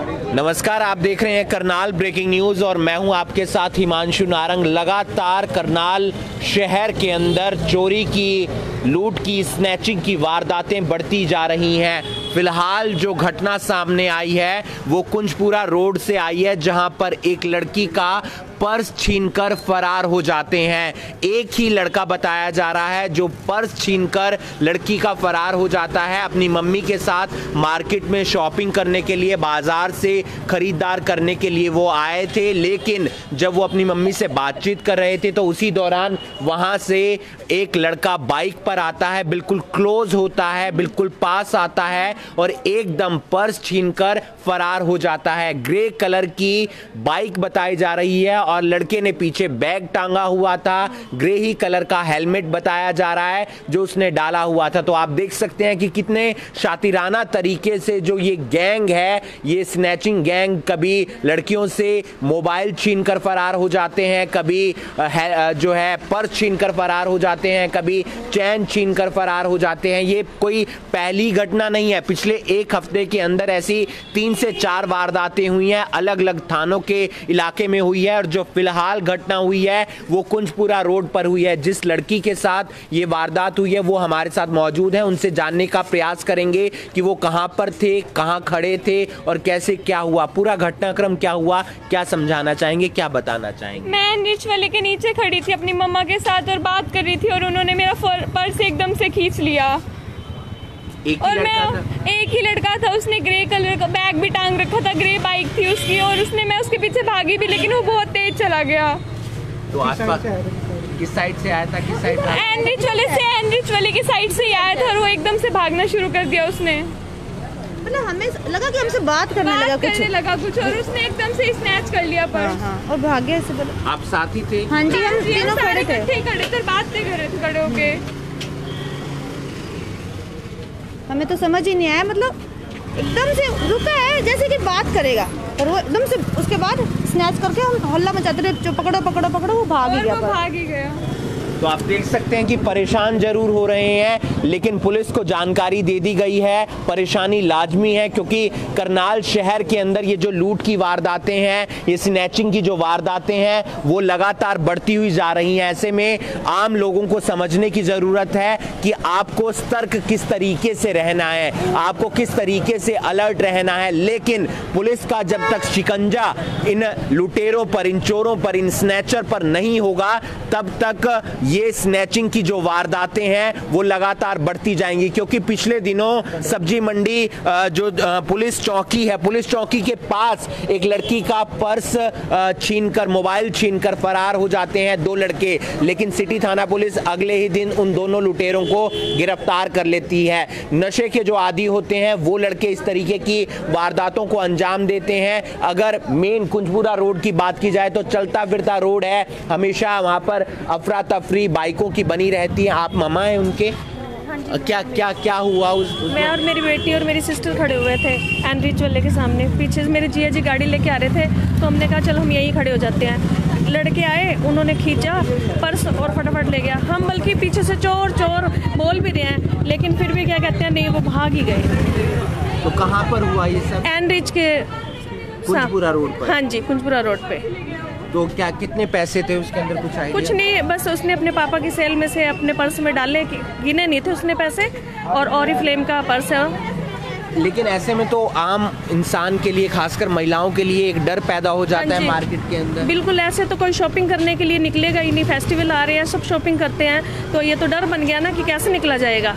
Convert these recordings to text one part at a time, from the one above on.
नमस्कार, आप देख रहे हैं करनाल ब्रेकिंग न्यूज और मैं हूं आपके साथ हिमांशु नारंग। लगातार करनाल शहर के अंदर चोरी की, लूट की, स्नैचिंग की वारदातें बढ़ती जा रही हैं। फिलहाल जो घटना सामने आई है वो कुंजपुरा रोड से आई है, जहां पर एक लड़की का पर्स छीनकर फरार हो जाते हैं। एक ही लड़का बताया जा रहा है जो पर्स छीनकर लड़की का फरार हो जाता है। अपनी मम्मी के साथ मार्केट में शॉपिंग करने के लिए, बाजार से खरीदार करने के लिए वो आए थे, लेकिन जब वो अपनी मम्मी से बातचीत कर रहे थे तो उसी दौरान वहां से एक लड़का बाइक पर आता है, बिल्कुल क्लोज होता है, बिल्कुल पास आता है और एकदम पर्स छीनकर फरार हो जाता है। ग्रे कलर की बाइक बताई जा रही है और लड़के ने पीछे बैग टांगा हुआ था। ग्रे ही कलर का हेलमेट बताया जा रहा है जो उसने डाला हुआ था। तो आप देख सकते हैं कि कितने शातिराना तरीके से जो ये गैंग है, ये स्नैचिंग गैंग, कभी लड़कियों से मोबाइल छीनकर फरार हो जाते हैं, कभी जो है पर्स छीनकर फरार हो जाते हैं, कभी चैन छीनकर फरार हो जाते हैं। ये कोई पहली घटना नहीं है, पिछले एक हफ्ते के अंदर ऐसी 3 से 4 वारदातें हुई हैं, अलग अलग थानों के इलाके में हुई है। और जो फिलहाल घटना हुई है वो कुंजपुरा रोड पर हुई है। जिस लड़की के साथ ये वारदात हुई है वो हमारे साथ मौजूद है, उनसे जानने का प्रयास करेंगे कि वो कहां पर थे, कहां खड़े थे और कैसे क्या हुआ, पूरा घटनाक्रम क्या हुआ, क्या समझाना चाहेंगे, क्या बताना चाहेंगे। मैं नीच वाले के नीचे खड़ी थी अपनी मम्मा के साथ और बात कर रही थी और उन्होंने मेरा पर्स एकदम से खींच लिया। और मैं एक ही लड़का था, उसने ग्रे कलर का बैग भी टांग रखा था, ग्रे बाइक थी उसकी, और मैं उसके पीछे भागी भी, लेकिन वो बहुत तेज चला गया। तो आसपास किस साइड से आया था, किस साइड? एनरिच वाले की साइड से ही आया था और वो एकदम से भागना शुरू कर दिया उसने। मतलब हमें लगा कि हमसे बात करने लगा कुछ और उसने एकदम से स्नैच कर लिया पर्स। हाँ, और भाग गया ऐसे। आप साथ ही थे? हाँ जी, हम तीनों खड़े थे, बात कर रहे थे खड़े होके। हमें तो समझ ही नहीं आया, मतलब एकदम से रुका है जैसे कि बात करेगा और वो एकदम से उसके बाद स्नैच करके हम हल्ला मचाते रहे, जो पकड़ो पकड़ो पकड़ो, वो भाग ही गया। तो आप देख सकते हैं कि परेशान जरूर हो रहे हैं, लेकिन पुलिस को जानकारी दे दी गई है। परेशानी लाजमी है क्योंकि करनाल शहर के अंदर ये जो लूट की वारदातें हैं, ये स्नैचिंग की जो वारदातें हैं वो लगातार बढ़ती हुई जा रही हैं। ऐसे में आम लोगों को समझने की ज़रूरत है कि आपको सतर्क किस तरीके से रहना है, आपको किस तरीके से अलर्ट रहना है। लेकिन पुलिस का जब तक शिकंजा इन लुटेरों पर, इन चोरों पर, इन स्नैचर पर नहीं होगा, तब तक ये स्नैचिंग की जो वारदातें हैं वो लगातार बढ़ती जाएंगी। क्योंकि पिछले दिनों सब्जी मंडी जो पुलिस चौकी है, पुलिस चौकी के पास एक लड़की का पर्स छीनकर, मोबाइल छीनकर फरार हो जाते हैं 2 लड़के, लेकिन सिटी थाना पुलिस अगले ही दिन उन दोनों लुटेरों को गिरफ्तार कर लेती है। नशे के जो आदी होते हैं वो लड़के इस तरीके की वारदातों को अंजाम देते हैं। अगर मेन कुंजपुरा रोड की बात की जाए तो चलता फिरता रोड है, हमेशा वहां पर अफरा तफरी बाइकों की बनी रहती है। आप मामा हैं उनके? क्या हुआ मैं और मेरी बेटी और मेरी सिस्टर खड़े हुए थे एनरिच वाले के सामने, पीछे से मेरे जिया जी गाड़ी लेके आ रहे थे, तो हमने कहा चलो हम यहीं खड़े हो जाते हैं। लड़के आए, उन्होंने खींचा पर्स और फटाफट ले गया। हम बल्कि पीछे से चोर चोर बोल भी रहे हैं, लेकिन फिर भी क्या कहते हैं, नहीं, वो भाग ही गए। तो कहाँ पर हुआ ये सब? एनरिच के कुंजपुरा रोड पर? हाँ जी, कुंजपुरा रोड पे। तो क्या कितने पैसे थे उसके अंदर, कुछ आइडिया? कुछ नहीं, बस उसने अपने पापा की सेल में से अपने पर्स में डाले, गिने नहीं थे उसने पैसे, और ऑरिफ्लेम का पर्स है। लेकिन ऐसे में तो आम इंसान के लिए, खासकर महिलाओं के लिए एक डर पैदा हो जाता है मार्केट के अंदर। बिल्कुल, ऐसे तो कोई शॉपिंग करने के लिए निकलेगा ही नहीं। फेस्टिवल आ रहे हैं, सब शॉपिंग करते हैं, तो ये तो डर बन गया ना कि कैसे निकला जाएगा।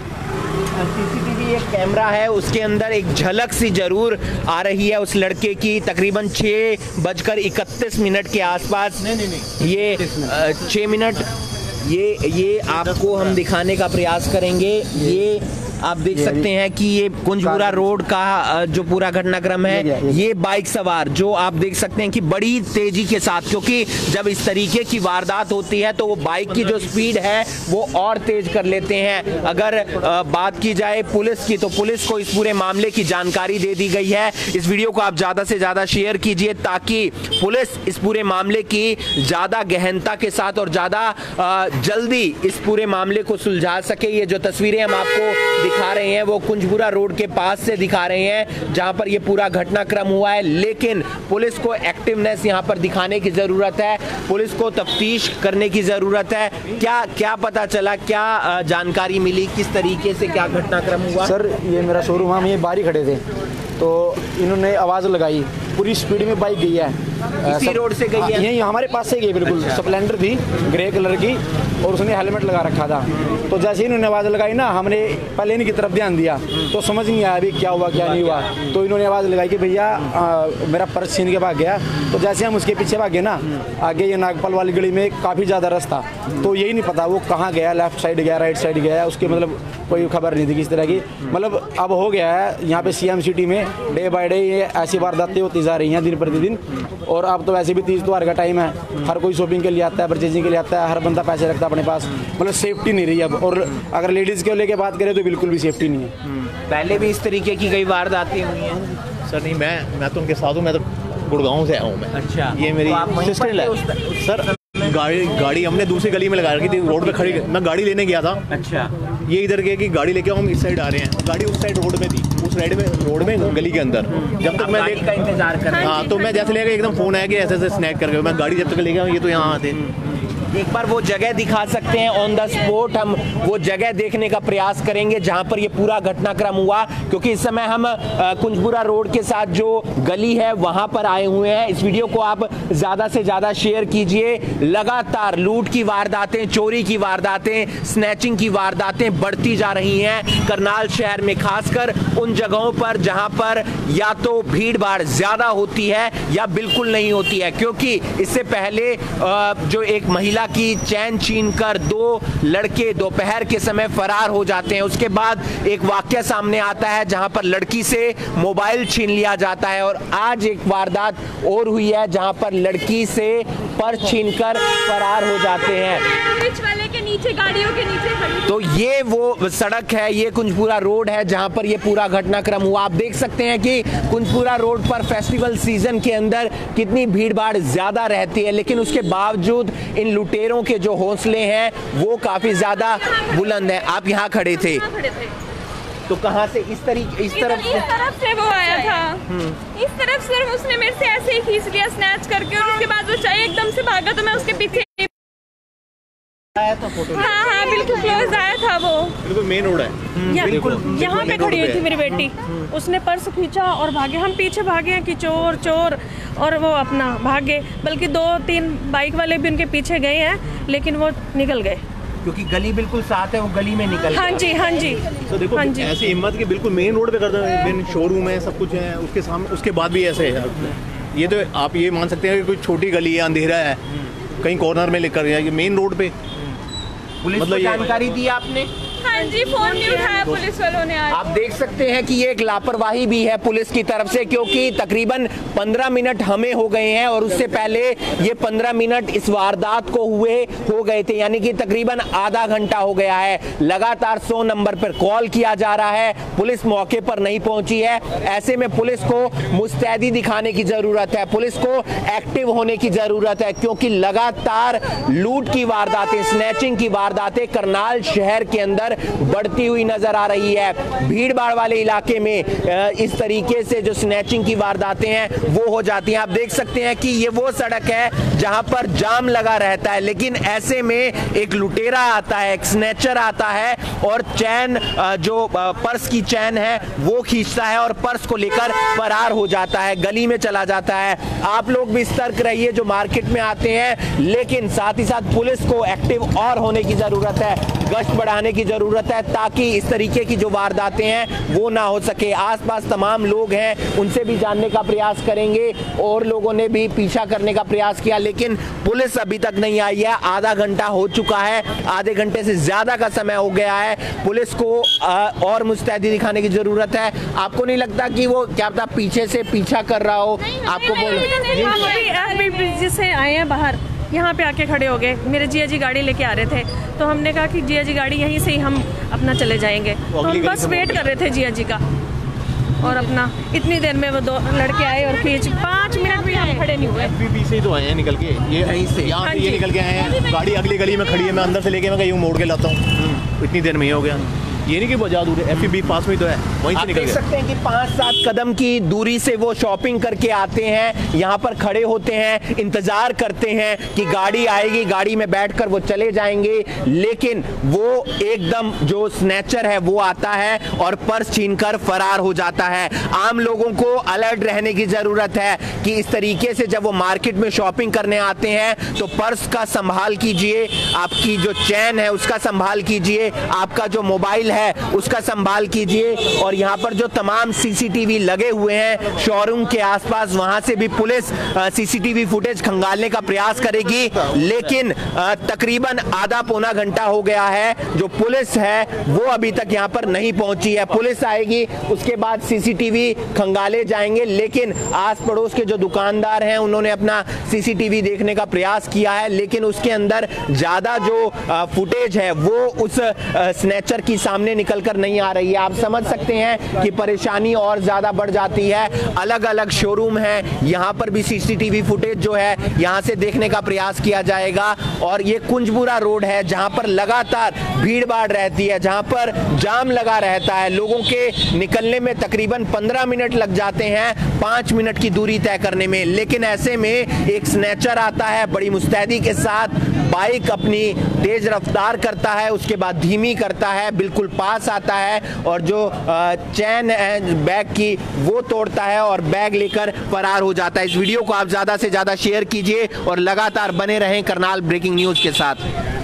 सीसीटीवी एक कैमरा है, उसके अंदर एक झलक सी जरूर आ रही है उस लड़के की। तकरीबन 6:31 के आसपास, ये 6 मिनट, ये आपको हम दिखाने का प्रयास करेंगे। ये आप देख सकते हैं कि ये कुंजपुरा रोड का जो पूरा घटनाक्रम है, ये बाइक सवार जो आप देख सकते हैं कि बड़ी तेजी के साथ, क्योंकि जब इस तरीके की वारदात होती है तो वो बाइक की जो स्पीड है वो और तेज कर लेते हैं। अगर बात की जाए पुलिस की, तो पुलिस को इस पूरे मामले की जानकारी दे दी गई है। इस वीडियो को आप ज्यादा से ज्यादा शेयर कीजिए ताकि पुलिस इस पूरे मामले की ज्यादा गहनता के साथ और ज्यादा जल्दी इस पूरे मामले को सुलझा सके। ये जो तस्वीरें हम आपको दिखा रहे हैं वो कुंजपुरा रोड के पास से दिखा रहे हैं जहां पर ये पूरा घटनाक्रम हुआ है, लेकिन पुलिस को एक्टिवनेस यहां पर दिखाने की जरूरत है, पुलिस को तफ्तीश करने की जरूरत है। क्या क्या पता चला, क्या जानकारी मिली, किस तरीके से क्या घटनाक्रम हुआ? सर ये मेरा शोरूम, हम ये बाहर ही खड़े थे तो इन्होंने आवाज़ लगाई, पूरी स्पीड में बाइक गई है, इसी रोड से गई है? यही हमारे पास से गई बिल्कुल। अच्छा। स्प्लेंडर थी ग्रे कलर की और उसने हेलमेट लगा रखा था। तो जैसे ही इन्होंने आवाज़ लगाई ना, हमने पहले इनकी तरफ ध्यान दिया तो समझ नहीं आया अभी क्या हुआ क्या नहीं हुआ। तो इन्होंने आवाज़ लगाई कि भैया मेरा पर्स छीन के भाग गया। तो जैसे हम उसके पीछे भागे ना, आगे ये नागपाल वाली गली में काफ़ी ज़्यादा रास्ता, तो यही नहीं पता वो कहाँ गया, लेफ्ट साइड गया राइट साइड गया, उसकी मतलब कोई खबर नहीं थी किस तरह की। मतलब अब हो गया है यहाँ पे CM सिटी में डे बाय डे ये ऐसी वारदातें होती जा रही हैं दिन प्रतिदिन। और अब तो वैसे भी तीज त्योहार का टाइम है, हर कोई शॉपिंग के लिए आता है, परचेजिंग के लिए आता है, हर बंदा पैसे रखता है अपने पास, मतलब सेफ्टी नहीं रही अब। और अगर लेडीज़ के लेके बात करें तो बिल्कुल भी सेफ्टी नहीं है। पहले भी इस तरीके की कई वारदातें हुई हैं? सर नहीं, मैं तो उनके साथ हूँ, मैं तो गुड़गांव से आया हूँ मैं। अच्छा, ये मेरी सिस्टर है। सर गाड़ी हमने दूसरी गली में लगा रखी थी, रोड पे खड़ी, मैं गाड़ी लेने गया था। अच्छा, ये इधर गए कि गाड़ी लेके हम इस साइड आ रहे हैं, गाड़ी उस साइड रोड में थी, उस साइड में रोड में गली के अंदर। जब तक मैं गाड़ी का इंतजार कर रहा हूं। हाँ, तो मैं जैसे लेके एकदम फोन आया कि ऐसे ऐसे स्नैक करके, मैं गाड़ी जब तक ले गया ये तो यहाँ आते। एक बार वो जगह दिखा सकते हैं ऑन द स्पॉट, हम वो जगह देखने का प्रयास करेंगे जहां पर ये पूरा घटनाक्रम हुआ, क्योंकि इस समय हम कुंजपुरा रोड के साथ जो गली है वहां पर आए हुए हैं। इस वीडियो को आप ज्यादा से ज्यादा शेयर कीजिए। लगातार लूट की वारदातें, चोरी की वारदातें, स्नैचिंग की वारदातें बढ़ती जा रही हैं करनाल शहर में, खासकर उन जगहों पर जहां पर या तो भीड़ भाड़ ज्यादा होती है या बिल्कुल नहीं होती है। क्योंकि इससे पहले जो एक महिला की चैन छीनकर 2 लड़के दोपहर के समय फरार हो जाते हैं, उसके बाद एक वाकया सामने आता है जहां पर लड़की से मोबाइल छीन लिया जाता है, और आज एक वारदात और हुई है जहां पर लड़की से पर्स छीनकर फरार हो जाते हैं। सैंडविच वाले के नीचे, गाड़ियों के नीचे खड़ी। तो ये वो सड़क है, ये कुंजपुरा रोड है जहां पर ये पूरा घटनाक्रम हुआ। आप देख सकते हैं कि कुंजपुरा रोड पर फेस्टिवल सीजन के अंदर कितनी भीड़ भाड़ ज्यादा रहती है, लेकिन उसके बावजूद इन लुटेरों के जो हौसले हैं वो काफी ज्यादा बुलंद है। आप यहाँ खड़े थे तो कहाँ से इस तरफ से वो आया था, इस तरफ से उसने मेरे से ऐसे ही खींच लिया स्नैच करके, और उसके बाद वो चाहे एकदम से भागा तो मैं उसके पीछे आया था। फोटो हाँ बिल्कुल क्लोज आया था वो, बिल्कुल मेन रोड है, बिल्कुल यहाँ पे खड़ी हुई थी मेरी बेटी, उसने पर्स खींचा और भागे, हम पीछे भागे हैं कि चोर चोर, और वो अपना भागे। बल्कि 2-3 बाइक वाले भी उनके पीछे गए हैं, लेकिन वो निकल गए क्योंकि गली बिल्कुल साथ है, वो गली में निकल हाँ जी हाँ जी तो देखो हाँ जी। ऐसी हिम्मत कि बिल्कुल मेन रोड पे कर दो, मेन शोरूम है, सब कुछ है उसके सामने, उसके बाद भी ऐसे है। ये तो आप ये मान सकते हैं कि कोई छोटी गली है, अंधेरा है, कहीं कॉर्नर में लेकर गया, ये मेन रोड पे। पुलिस को जानकारी दी आपने? हाँ जी, फोन नहीं उठाया पुलिस वालों ने आज। आप देख सकते हैं कि ये एक लापरवाही भी है पुलिस की तरफ से, क्योंकि तकरीबन 15 मिनट हमें हो गए हैं और उससे पहले ये 15 मिनट इस वारदात को हुए हो गए थे, यानी कि तकरीबन आधा घंटा हो गया है। लगातार 100 नंबर पर कॉल किया जा रहा है, पुलिस मौके पर नहीं पहुंची है। ऐसे में पुलिस को मुस्तैदी दिखाने की जरूरत है, पुलिस को एक्टिव होने की जरूरत है, क्योंकि लगातार लूट की वारदातें, स्नैचिंग की वारदातें करनाल शहर के अंदर बढ़ती हुई नजर आ रही है। भीड़ भाड़ वाले इलाके में इस तरीके से जो स्नैचिंग की वारदातें हैं वो हो जाती हैं। आप देख सकते हैं कि ये वो सड़क है जहां पर जाम लगा रहता है, लेकिन ऐसे में एक लुटेरा आता है, एक स्नैचर आता है और चैन जो पर्स की चैन है वो खींचता है और पर्स को लेकर फरार हो जाता है, गली में चला जाता है। आप लोग भी सतर्क रहिए जो मार्केट में आते हैं, लेकिन साथ ही साथ पुलिस को एक्टिव और होने की जरूरत है, गश्त बढ़ाने की जरूरत है, ताकि इस तरीके की जो वारदातें हैं वो ना हो सके। आसपास तमाम लोग हैं, उनसे भी जानने का प्रयास करेंगे, और लोगों ने भी पीछा करने का प्रयास किया, लेकिन पुलिस अभी तक नहीं आई है। आधा घंटा हो चुका है, आधे घंटे से ज्यादा का समय हो गया है। पुलिस को और मुस्तैदी दिखाने की जरूरत है। आपको नहीं लगता कि वो क्या पता पीछे से पीछा कर रहा हो? आपको जिससे आए हैं बाहर, यहाँ पे आके खड़े हो गए, मेरे जिया जी गाड़ी लेके आ रहे थे, तो हमने कहा कि जिया जी गाड़ी यहीं से ही हम अपना चले जाएंगे, तो हम बस वेट कर रहे थे जिया जी का, और अपना इतनी देर में वो 2 लड़के आए और खींच 5 मिनट भी हम खड़े नहीं हुए। FBB से ही तो आए हैं निकल के, ये यहीं से यहाँ से ये निकल के आए हैं, गाड़ी अगली गली में खड़ी है, मैं अंदर से लेके मैं कहीं मोड़ के लाता हूँ, इतनी देर में ही हो गया। ये नहीं कि बहुत ज़्यादा दूर है, FEB पास में तो है, वहीं से आप निकल देख गए। सकते हैं कि 5-7 कदम की दूरी से वो शॉपिंग करके आते हैं, यहाँ पर खड़े होते हैं, इंतजार करते हैं कि गाड़ी आएगी, गाड़ी में बैठकर वो चले जाएंगे, लेकिन वो एकदम जो स्नैचर है वो आता है और पर्स छीनकर फरार हो जाता है। आम लोगों को अलर्ट रहने की जरूरत है कि इस तरीके से जब वो मार्केट में शॉपिंग करने आते हैं तो पर्स का संभाल कीजिए, आपकी जो चैन है उसका संभाल कीजिए, आपका जो मोबाइल है उसका संभाल कीजिए। और यहाँ पर जो तमाम CCTV लगे हुए हैं शोरूम के आसपास, वहां से भी पुलिस CCTV फुटेज खंगालने का प्रयास करेगी, लेकिन तकरीबन आधा पौना घंटा हो गया है, जो पुलिस है वो अभी तक यहाँ पर नहीं पहुंची है। पुलिस आएगी, उसके बाद CCTV खंगाले जाएंगे, लेकिन आस पड़ोस के जो दुकानदार हैं उन्होंने अपना CCTV देखने का प्रयास किया है, लेकिन उसके अंदर ज्यादा जो फुटेज है वो उस स्नैचर की सामने निकलकर नहीं आ रही है। आप समझ सकते हैं कि परेशानी और ज्यादा बढ़ जाती है। अलग अलग शोरूम है, यहाँ पर भी CCTV फुटेज जो है यहाँ से देखने का प्रयास किया जाएगा। और ये कुंजपुरा रोड है जहाँ पर लगातार भीड़ भाड़ रहती है, जहाँ पर जाम लगा रहता है, लोगों के निकलने में तकरीबन 15 मिनट लग जाते हैं 5 मिनट की दूरी तय करने में। लेकिन ऐसे में एक स्नैचर आता है बड़ी मुस्तैदी के साथ, बाइक अपनी तेज रफ्तार करता है, उसके बाद धीमी करता है, बिल्कुल पास आता है और जो चैन है बैग की वो तोड़ता है और बैग लेकर फरार हो जाता है। इस वीडियो को आप ज्यादा से ज्यादा शेयर कीजिए और लगातार बने रहें करनाल ब्रेकिंग न्यूज के साथ।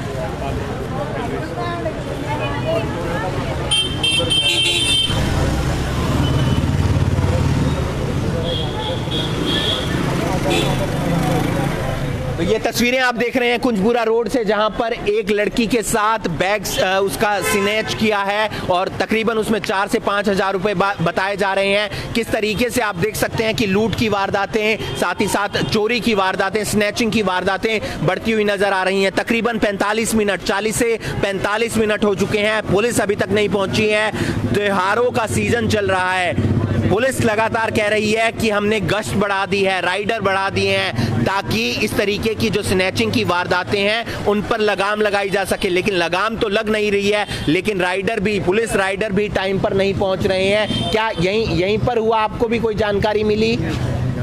तो ये तस्वीरें आप देख रहे हैं कुंजपुरा रोड से, जहां पर एक लड़की के साथ बैग उसका स्नैच किया है और तकरीबन उसमें 4 से 5 हज़ार रुपए बताए जा रहे हैं। किस तरीके से आप देख सकते हैं कि लूट की वारदातें, साथ ही साथ चोरी की वारदातें, स्नैचिंग की वारदातें बढ़ती हुई नजर आ रही हैं। तकरीबन 45 मिनट 40 से 45 मिनट हो चुके हैं, पुलिस अभी तक नहीं पहुंची है। त्योहारों का सीजन चल रहा है, पुलिस लगातार कह रही है कि हमने गश्त बढ़ा दी है, राइडर बढ़ा दिए हैं, ताकि इस तरीके की जो स्नैचिंग की वारदातें हैं उन पर लगाम लगाई जा सके। लेकिन लगाम तो लग नहीं रही है, लेकिन राइडर भी, पुलिस राइडर भी टाइम पर नहीं पहुंच रहे हैं। क्या यहीं पर हुआ? आपको भी कोई जानकारी मिली?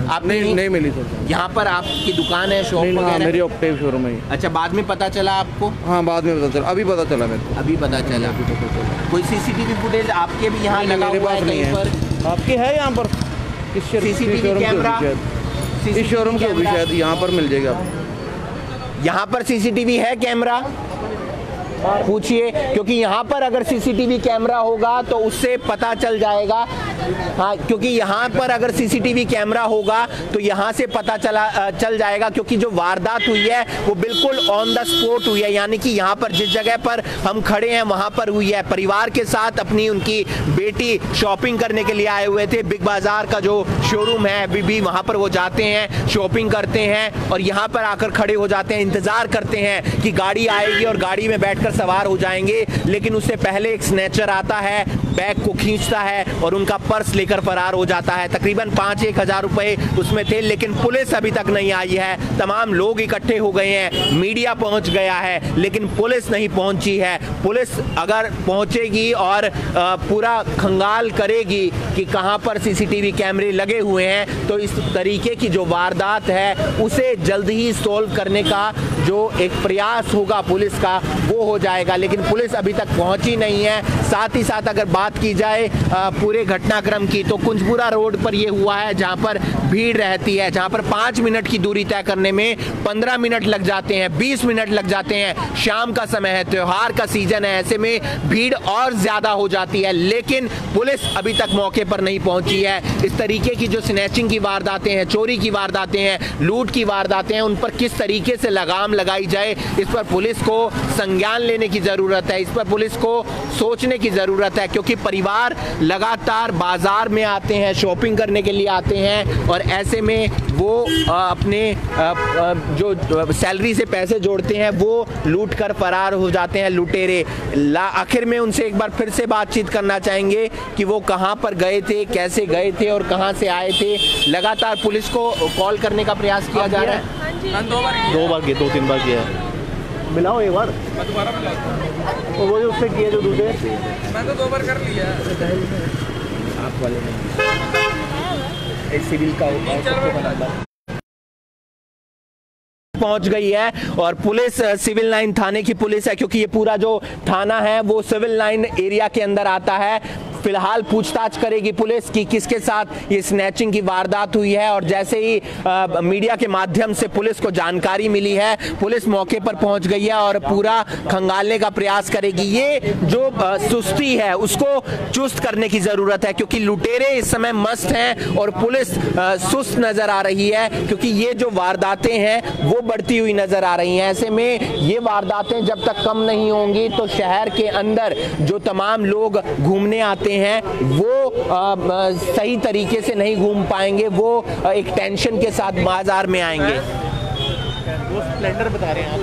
आप नहीं मिली सर। यहाँ पर आपकी दुकान है, शॉप वगैरह? मेरी ऑक्टेव शोरूम है। अच्छा, बाद में पता चला आपको? हाँ, बाद में पता चला, अभी पता चला मेरे को। अभी पता चला। कोई CCTV फुटेज आपके भी यहाँ लगा हुआ है कहीं पर? आपके है यहाँ पर? CCTV कैमरा इस शोरूम की होगी शायद, यहाँ पर मिल जाएगा आपको। यहाँ पर CCTV है कैमरा? पूछिए, क्योंकि यहाँ पर अगर CCTV कैमरा होगा तो उससे पता चल जाएगा। हाँ, क्योंकि यहाँ पर अगर CCTV कैमरा होगा तो यहाँ से पता चल जाएगा, क्योंकि जो वारदात हुई है वो बिल्कुल ऑन द स्पॉट हुई है, यानी कि यहाँ पर जिस जगह पर हम खड़े हैं वहाँ पर हुई है। परिवार के साथ अपनी उनकी बेटी शॉपिंग करने के लिए आए हुए थे। बिग बाजार का जो शोरूम है BB, वहाँ पर वो जाते हैं, शॉपिंग करते हैं और यहाँ पर आकर खड़े हो जाते हैं, इंतजार करते हैं कि गाड़ी आएगी और गाड़ी में बैठकर सवार हो जाएंगे। लेकिन उससे पहले एक स्नैचर आता है, बैग को खींचता है और उनका पर्स लेकर फरार हो जाता है। तकरीबन 5-1 हज़ार रुपए उसमें थे, लेकिन पुलिस अभी तक नहीं आई है। तमाम लोग इकट्ठे हो गए हैं, मीडिया पहुंच गया है, लेकिन पुलिस नहीं पहुंची है। पुलिस अगर पहुंचेगी और पूरा खंगाल करेगी कि कहां पर CCTV कैमरे लगे हुए हैं, तो इस तरीके की जो वारदात है उसे जल्द ही सोल्व करने का जो एक प्रयास होगा पुलिस का वो हो जाएगा। लेकिन पुलिस अभी तक पहुंची नहीं है। साथ ही साथ अगर बात की जाए पूरे घटनाक्रम की, तो कुंजपुरा रोड पर यह हुआ है जहां पर भीड़ रहती है, जहां पर 5 मिनट की दूरी तय करने में 15 मिनट लग जाते हैं, 20 मिनट लग जाते हैं। शाम का समय है, त्योहार का सीजन है, ऐसे में भीड़ और ज्यादा हो जाती है। लेकिन पुलिस अभी तक मौके पर नहीं पहुंची है। इस तरीके की जो स्नैचिंग की वारदातें हैं, चोरी की वारदातें हैं, लूट की वारदातें हैं, उन पर किस तरीके से लगाम लगाई जाए, इस पर पुलिस को संज्ञान लेने की जरूरत है, इस पर पुलिस को सोचने की जरूरत है। क्योंकि परिवार लगातार बाजार में आते हैं, शॉपिंग करने के लिए आते हैं और ऐसे में वो अपने जो सैलरी से पैसे जोड़ते हैं वो लूट कर फरार हो जाते हैं लुटेरे। आखिर में उनसे एक बार फिर से बातचीत करना चाहेंगे कि वो कहां पर गए थे, कैसे गए थे और कहां से आए थे। लगातार पुलिस को कॉल करने का प्रयास किया जा रहा है। 2 बार किया, 2-3 बार किया है। मिलाओ एक बार। और वो जो उससे किए जो दूसरे, मैं तो 2 बार कर लिया। आप वाले नहीं, सिविल का पहुंच गई है और पुलिस सिविल लाइन थाने की पुलिस है, क्योंकि ये पूरा जो थाना है वो सिविल लाइन एरिया के अंदर आता है। फिलहाल पूछताछ करेगी पुलिस कि किसके साथ ये स्नैचिंग की वारदात हुई है, और जैसे ही मीडिया के माध्यम से पुलिस को जानकारी मिली है, पुलिस मौके पर पहुंच गई है और पूरा खंगालने का प्रयास करेगी। ये जो सुस्ती है उसको चुस्त करने की जरूरत है, क्योंकि लुटेरे इस समय मस्त हैं और पुलिस सुस्त नजर आ रही है, क्योंकि ये जो वारदातें हैं वो बढ़ती हुई नजर आ रही हैं। ऐसे में ये वारदातें जब तक कम नहीं होंगी तो शहर के अंदर जो तमाम लोग घूमने आते हैं वो सही तरीके से नहीं घूम पाएंगे, वो एक टेंशन के साथ बाजार में आएंगे। वो स्प्लेंडर बता रहे हैं,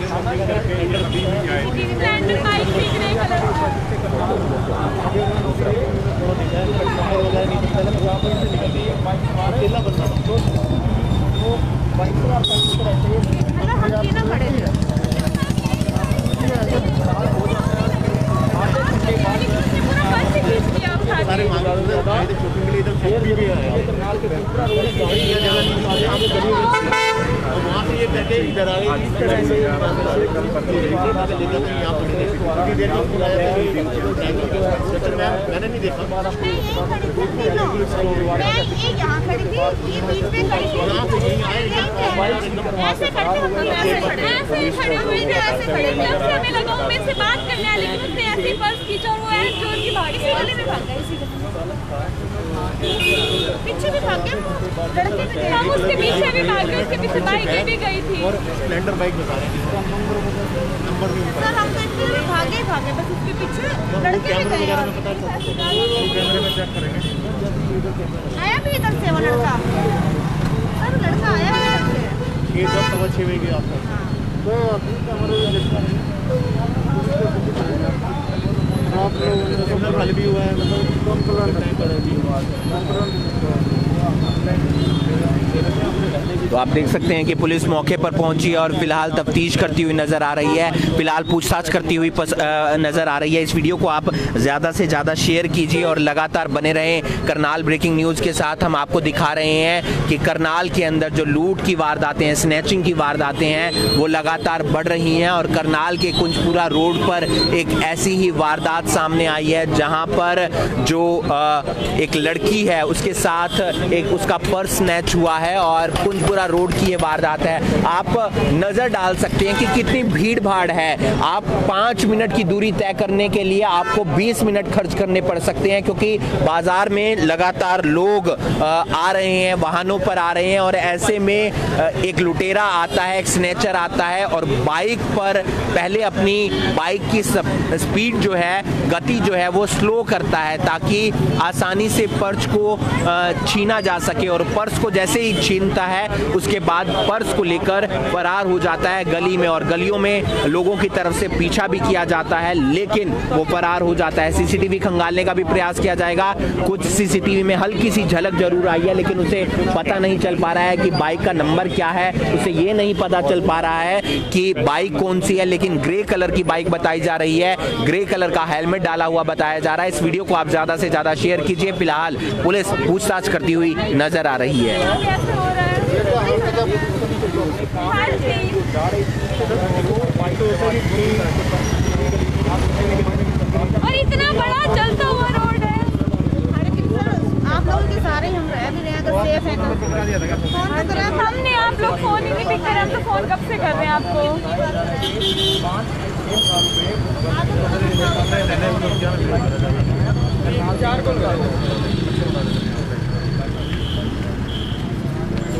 मैंने नहीं देखा। यहाँ खड़ी थी, ये बीच में खड़ी थी, ऐसे खड़े हुए थे, ऐसे खड़े थे। अब से हमें लगा वो मेरे से बात करने आए, लेकिन उसने ऐसे ही पर्स खींचा और वो है जो उनकी भाड़ी से गले में भाग गया। इसी पीछे भी भाग गया, लड़के भी गए, हम उसके पीछे भी भाग गए, उसके पीछे बाइक भी गई थी। और स्प्लेंडर बाइक बता रहे हैं, नंबर भी सर हम तो इतने भागे बस उसके पीछे लड़के भी गए। आया भी इधर से वो लड़का, सर लड़का आया भी इधर से। 6:15 बजे के आसपास खाली भी हुआ है, तो आप देख सकते हैं कि पुलिस मौके पर पहुंची है और फिलहाल तफ्तीश करती हुई नजर आ रही है, फिलहाल पूछताछ करती हुई नजर आ रही है। इस वीडियो को आप ज़्यादा से ज़्यादा शेयर कीजिए और लगातार बने रहें करनाल ब्रेकिंग न्यूज़ के साथ। हम आपको दिखा रहे हैं कि करनाल के अंदर जो लूट की वारदातें हैं, स्नैचिंग की वारदातें हैं, वो लगातार बढ़ रही हैं। और करनाल के कुंजपुरा रोड पर एक ऐसी ही वारदात सामने आई है, जहां पर जो एक लड़की है उसके साथ एक उसका पर्स स्नैच हुआ है और कुंजपुरा रोड की ये वारदात है। आप नजर डाल सकते हैं कि कितनी भीड़ भाड़ है। आप 5 मिनट की दूरी तय करने के लिए आपको 20 मिनट खर्च करने पड़ सकते हैं, क्योंकि बाजार में लगातार लोग आ रहे हैं, वाहनों पर आ रहे हैं, और ऐसे में एक लुटेरा आता है, एक स्नैचर आता है और बाइक पर पहले अपनी बाइक की स्पीड जो है, गति जो है वो स्लो करता है, ताकि आसानी से पर्स को छीना जा सके। और पर्स को जैसे ही छीनता है उसके बाद पर्स को लेकर फरार हो जाता है गली में, और गलियों में लोगों की तरफ से पीछा भी किया जाता है, लेकिन वो फरार हो जाता है। सीसीटीवी खंगालने का भी प्रयास किया जाएगा। कुछ सीसीटीवी में हल्की सी झलक जरूर आई है, लेकिन उसे पता नहीं चल पा रहा है कि बाइक का नंबर क्या है, उसे ये नहीं पता चल पा रहा है कि बाइक कौन सी है, लेकिन ग्रे कलर की बाइक बताई जा रही है, ग्रे कलर का हेलमेट डाला हुआ बताया जा रहा है। इस वीडियो को आप ज्यादा से ज्यादा शेयर कीजिए। फिलहाल पुलिस पूछताछ करती हुई नजर आ रही है। और इतना बड़ा चलता हुआ रोड है, आप लोगों के सारे हम रह भी रहे हैं, अगर सेफ है तो हमने आप लोग फोन ही नहीं पिक कर रहे, हम तो फोन कब से कर रहे हैं आपको।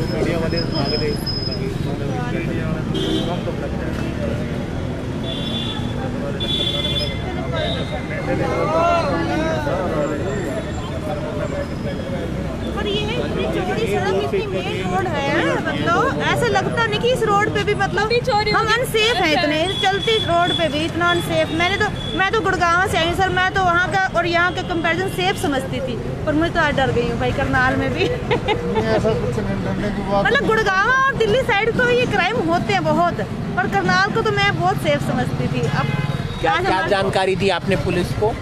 मीडिया वाले आगे थे, और ये है सड़क इतनी मेन रोड है, मतलब ऐसे लगता नहीं कि इस रोड पे भी मतलब हम अनसेफ हैं इतने, चलती रोड पे भी इतना अनसेफ। मैं तो गुड़गांव से आई हूँ सर, मैं तो वहाँ का और यहाँ के कंपैरिजन सेफ समझती थी, पर मैं तो आज डर गई हूँ भाई करनाल में भी। ऐसा कुछ नहीं, डरने की बात मतलब गुड़गांव और दिल्ली साइड तो ये क्राइम होते हैं बहुत, पर करनाल को तो मैं बहुत सेफ समझती थी। अब क्या जानकारी दी आपने पुलिस को?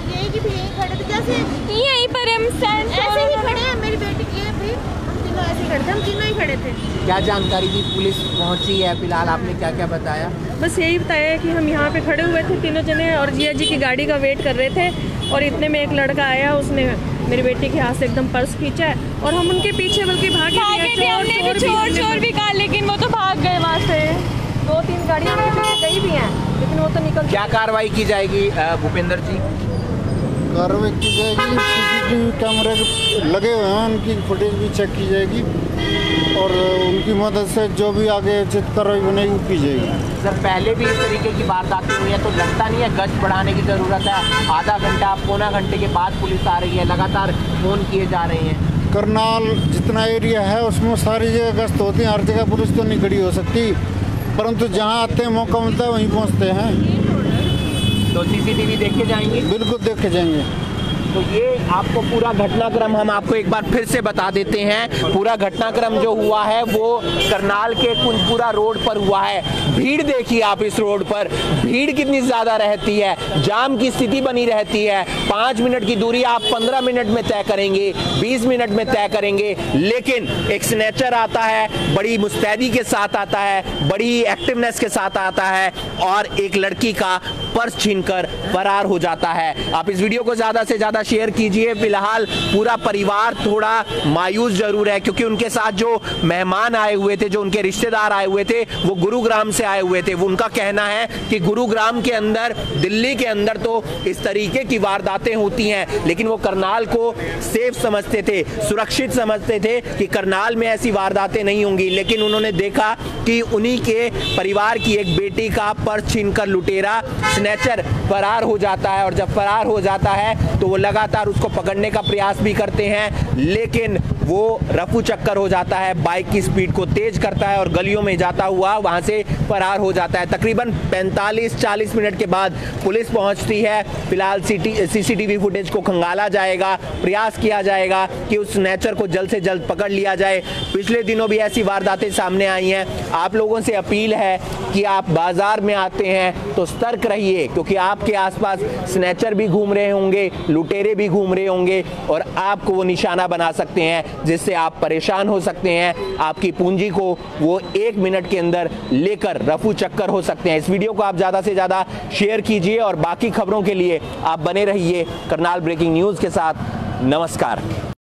यही कि भी यहीं खड़े थे, जैसे यहीं पर हम स्टैंड ऐसे ही खड़े हैं, मेरी बेटी ये भी हम तीनों ऐसे ही खड़े थे, हम तीनों ही खड़े थे। क्या जानकारी दी? पुलिस पहुंची है, फिलहाल आपने क्या क्या बताया? बस यही बताया कि हम यहाँ पे खड़े हुए थे तीनों जने और जिया जी की गाड़ी का वेट कर रहे थे, और इतने में एक लड़का आया, उसने मेरी बेटी के हाथ से एकदम पर्स खींचा है और हम उनके पीछे बल्कि भागे भी, हमने भी चोर भी कहा, लेकिन वो तो भाग गए वहाँ से। 2-3 गाड़ियाँ उनके पीछे गई भी हैं, लेकिन वो तो निकल। क्या कार्रवाई की जाएगी भूपेंद्र जी? कार्रवाई की जाएगी, सीसीटीवी कैमरे लगे हुए हैं, उनकी फुटेज भी चेक की जाएगी और उनकी मदद से जो भी आगे उचित कार्रवाई बनेगी वो की जाएगी। सर पहले भी इस तरीके की वारदातें हुई हैं, तो लगता नहीं है गश्त बढ़ाने की ज़रूरत है? आधा घंटा पौना घंटे के बाद पुलिस आ रही है, लगातार फ़ोन किए जा रहे हैं। करनाल जितना एरिया है उसमें सारी जगह गश्त होती है, हर जगह पुलिस तो नहीं खड़ी हो सकती, परंतु जहाँ आते हैं मौका मिलता है वहीं पहुँचते हैं। तो सीसीटीवी देखे जाएंगे? बिल्कुल देखे जाएंगे। तो ये आपको पूरा घटनाक्रम हम आपको एक बार फिर से बता देते हैं। पूरा घटनाक्रम जो हुआ है वो करनाल के कुंजपुरा रोड पर हुआ है। भीड़ देखिए आप, इस रोड पर भीड़ कितनी ज्यादा रहती है, जाम की स्थिति बनी रहती है। 5 मिनट की दूरी आप 15 मिनट में तय करेंगे, 20 मिनट में तय करेंगे, लेकिन एक स्नैचर आता है, बड़ी मुस्तैदी के साथ आता है, बड़ी एक्टिवनेस के साथ आता है और एक लड़की का पर्स छीनकर फरार हो जाता है। आप इस वीडियो को ज्यादा से ज्यादा शेयर कीजिए। फिलहाल पूरा परिवार थोड़ा मायूस जरूर है, क्योंकि उनके साथ जो मेहमान आए हुए थे, जो उनके रिश्तेदार आए हुए थे, वो गुरुग्राम से आए हुए थे। वो उनका कहना है कि गुरुग्राम के अंदर, दिल्ली के अंदर तो इस तरीके की वारदातें होती हैं, लेकिन वो करनाल को सेफ समझते थे, सुरक्षित समझते थे कि करनाल में ऐसी वारदातें नहीं होंगी। लेकिन उन्होंने देखा कि उन्हीं के परिवार की एक बेटी का पर्स छीनकर लुटेरा स्नैचर फरार हो जाता है, और जब फरार हो जाता है तो वो लगातार उसको पकड़ने का प्रयास भी करते हैं, लेकिन वो रफू चक्कर हो जाता है, बाइक की स्पीड को तेज करता है और गलियों में जाता हुआ वहां से फरार हो जाता है। तकरीबन 45-40 मिनट के बाद पुलिस पहुंचती है। फिलहाल सीसीटीवी फुटेज को खंगाला जाएगा, प्रयास किया जाएगा कि उस स्नैचर को जल्द से जल्द पकड़ लिया जाए। पिछले दिनों भी ऐसी वारदातें सामने आई हैं। आप लोगों से अपील है कि आप बाजार में आते हैं तो सतर्क रहिए, क्योंकि आपके आसपास स्नैचर भी घूम रहे होंगे, लुटेरे भी घूम रहे होंगे और आपको वो निशाना बना सकते हैं, जिससे आप परेशान हो सकते हैं। आपकी पूंजी को वो 1 मिनट के अंदर लेकर रफू चक्कर हो सकते हैं। इस वीडियो को आप ज़्यादा से ज़्यादा शेयर कीजिए और बाकी खबरों के लिए आप बने रहिए करनाल ब्रेकिंग न्यूज़ के साथ। नमस्कार।